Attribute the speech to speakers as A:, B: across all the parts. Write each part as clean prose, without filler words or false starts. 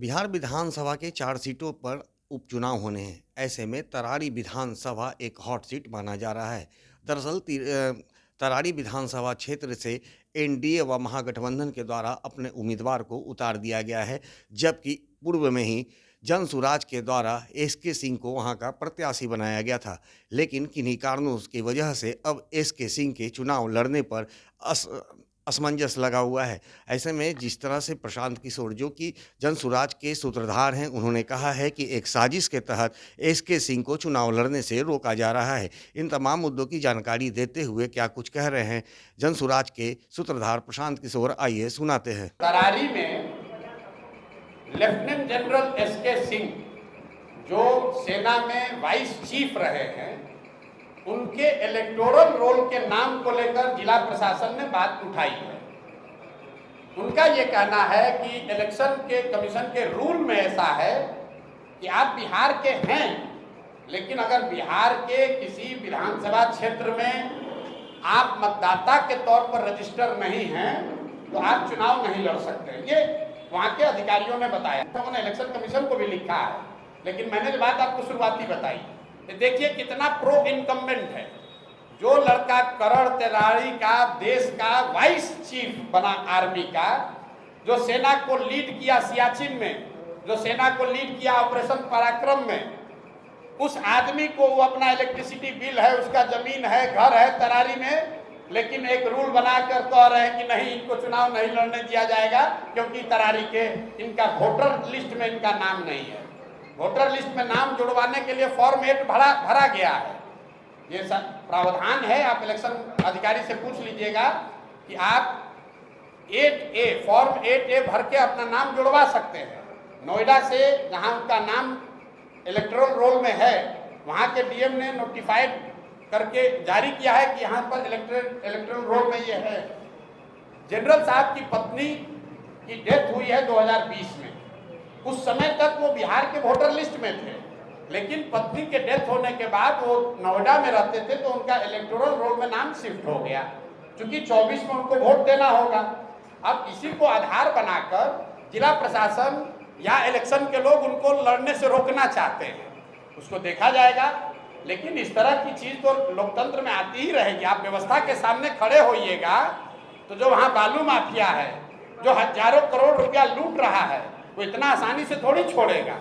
A: बिहार विधानसभा के 4 सीटों पर उपचुनाव होने हैं। ऐसे में तरारी विधानसभा एक हॉट सीट माना जा रहा है। दरअसल तरारी विधानसभा क्षेत्र से एनडीए व महागठबंधन के द्वारा अपने उम्मीदवार को उतार दिया गया है, जबकि पूर्व में ही जनसुराज के द्वारा एसके सिंह को वहां का प्रत्याशी बनाया गया था। लेकिन किन्हीं कारणों की वजह से अब एसके सिंह के चुनाव लड़ने पर असमंजस लगा हुआ है। ऐसे में जिस तरह से प्रशांत किशोर, जो कि जनसुराज के सूत्रधार हैं, उन्होंने कहा है कि एक साजिश के तहत एसके सिंह को चुनाव लड़ने से रोका जा रहा है। इन तमाम मुद्दों की जानकारी देते हुए क्या कुछ कह रहे हैं जनसुराज के सूत्रधार प्रशांत किशोर, आइए सुनाते हैं।
B: तरारी में लेफ्टिनेंट जनरल एसके सिंह जो सेना में वाइस चीफ रहे हैं, उनके इलेक्टोरल रोल के नाम को लेकर जिला प्रशासन ने बात उठाई है। उनका ये कहना है कि इलेक्शन के कमीशन के रूल में ऐसा है कि आप बिहार के हैं, लेकिन अगर बिहार के किसी विधानसभा क्षेत्र में आप मतदाता के तौर पर रजिस्टर नहीं हैं तो आप चुनाव नहीं लड़ सकते। ये वहाँ के अधिकारियों ने बताया। उन्होंने इलेक्शन कमीशन को भी लिखा है, लेकिन मैंने जो बात आपको शुरुआती बताई, देखिए कितना प्रो इनकम्बेंट है। जो लड़का करण तरारी का देश का वाइस चीफ बना आर्मी का, जो सेना को लीड किया सियाचिन में, जो सेना को लीड किया ऑपरेशन पराक्रम में, उस आदमी को वो अपना इलेक्ट्रिसिटी बिल है, उसका जमीन है, घर है तरारी में, लेकिन एक रूल बनाकर कह रहे हैं कि नहीं, इनको चुनाव नहीं लड़ने दिया जाएगा क्योंकि तरारी के इनका वोटर लिस्ट में इनका नाम नहीं है। वोटर लिस्ट में नाम जुड़वाने के लिए फॉर्म 8 भरा गया है। ये सब प्रावधान है, आप इलेक्शन अधिकारी से पूछ लीजिएगा कि आप 8A फॉर्म 8A भर के अपना नाम जुड़वा सकते हैं। नोएडा से जहां उनका नाम इलेक्टोरल रोल में है, वहां के डीएम ने नोटिफाइड करके जारी किया है कि यहाँ पर इलेक्टोरल रोल में ये है। जनरल साहब की पत्नी की डेथ हुई है 2020 में। उस समय तक वो बिहार के वोटर लिस्ट में थे, लेकिन पत्नी के डेथ होने के बाद वो नोएडा में रहते थे तो उनका इलेक्टोरल रोल में नाम शिफ्ट हो गया, क्योंकि 24 में उनको वोट देना होगा। अब इसी को आधार बनाकर जिला प्रशासन या इलेक्शन के लोग उनको लड़ने से रोकना चाहते हैं। उसको देखा जाएगा, लेकिन इस तरह की चीज तो लोकतंत्र में आती ही रहेगी। आप व्यवस्था के सामने खड़े होइएगा तो जो वहाँ बालू माफिया है, जो हजारों करोड़ रुपया लूट रहा है, वो इतना आसानी से थोड़ी छोड़ेगा।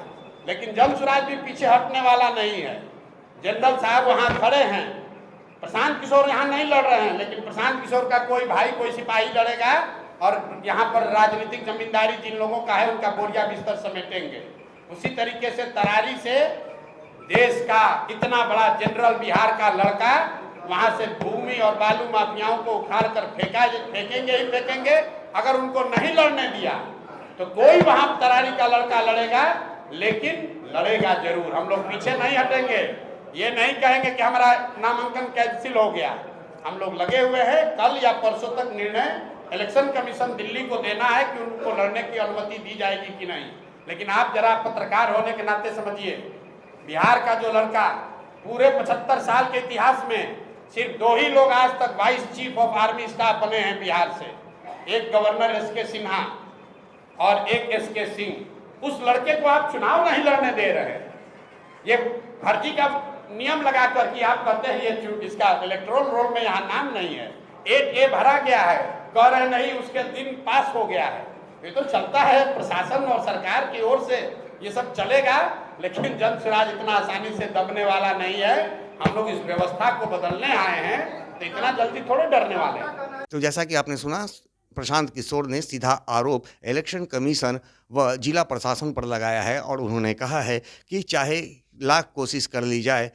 B: लेकिन जनसुराज भी पीछे हटने वाला नहीं है। जनरल साहब वहाँ खड़े हैं, प्रशांत किशोर यहाँ नहीं लड़ रहे हैं, लेकिन प्रशांत किशोर का कोई भाई, कोई सिपाही लड़ेगा और यहाँ पर राजनीतिक जमींदारी जिन लोगों का है उनका बोरिया बिस्तर समेटेंगे। उसी तरीके से तरारी से देश का इतना बड़ा जनरल बिहार का लड़का वहाँ से भूमि और बालू माफियाओं को उखाड़ कर फेंकेंगे ही फेंकेंगे। अगर उनको नहीं लड़ने दिया तो कोई वहां तरारी का लड़का लड़ेगा, लेकिन लड़ेगा जरूर। हम लोग पीछे नहीं हटेंगे। ये नहीं कहेंगे कि हमारा नामांकन कैंसिल हो गया। हम लोग लगे हुए हैं। कल या परसों तक निर्णय इलेक्शन कमीशन दिल्ली को देना है कि उनको लड़ने की अनुमति दी जाएगी कि नहीं। लेकिन आप जरा पत्रकार होने के नाते समझिए, बिहार का जो लड़का, पूरे 75 साल के इतिहास में सिर्फ 2 ही लोग आज तक vice chief of army staff बने हैं बिहार से, एक गवर्नर एसके सिन्हा और एक एसके सिंह। उस लड़के को आप चुनाव नहीं लड़ने दे रहे हैं। ये फर्जी का नियम लगाकर कि आप कहते हैं ये इसका इलेक्टोरल रोल में यहाँ नाम नहीं है, 8A भरा गया है, कह रहे नहीं उसके दिन पास हो गया है। ये तो चलता है, प्रशासन और सरकार की ओर से ये सब चलेगा, लेकिन जनसुराज इतना आसानी से दबने वाला नहीं है। हम लोग इस व्यवस्था को बदलने आए हैं, तो इतना जल्दी थोड़े डरने वाले हैं।
A: तो जैसा कि आपने सुना, प्रशांत किशोर ने सीधा आरोप इलेक्शन कमीशन व जिला प्रशासन पर लगाया है और उन्होंने कहा है कि चाहे लाख कोशिश कर ली जाए,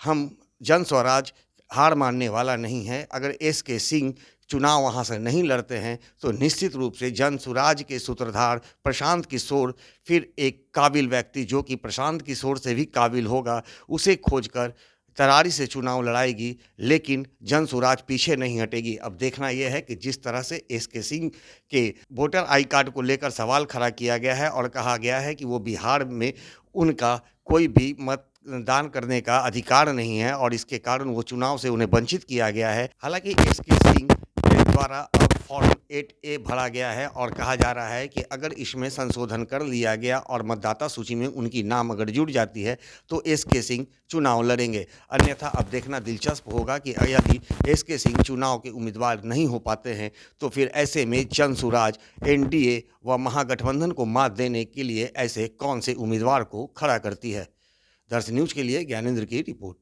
A: हम जनस्वराज हार मानने वाला नहीं है। अगर एसके सिंह चुनाव वहाँ से नहीं लड़ते हैं तो निश्चित रूप से जनसुराज के सूत्रधार प्रशांत किशोर फिर एक काबिल व्यक्ति, जो कि प्रशांत किशोर से भी काबिल होगा, उसे खोजकर तरारी से चुनाव लड़ाएगी। लेकिन जनसुराज पीछे नहीं हटेगी। अब देखना यह है कि जिस तरह से एसके सिंह के वोटर आई कार्ड को लेकर सवाल खड़ा किया गया है और कहा गया है कि वो बिहार में उनका कोई भी मतदान करने का अधिकार नहीं है और इसके कारण वो चुनाव से उन्हें वंचित किया गया है। हालांकि एसके सिंह के द्वारा अब फॉर्म 8A भरा गया है और कहा जा रहा है कि अगर इसमें संशोधन कर लिया गया और मतदाता सूची में उनकी नाम अगर जुड़ जाती है तो एस.के. सिंह चुनाव लड़ेंगे। अन्यथा अब देखना दिलचस्प होगा कि यदि एस.के. सिंह चुनाव के उम्मीदवार नहीं हो पाते हैं तो फिर ऐसे में जनसुराज एनडीए व महागठबंधन को मात देने के लिए ऐसे कौन से उम्मीदवार को खड़ा करती है। दर्शन न्यूज के लिए ज्ञानेंद्र की रिपोर्ट।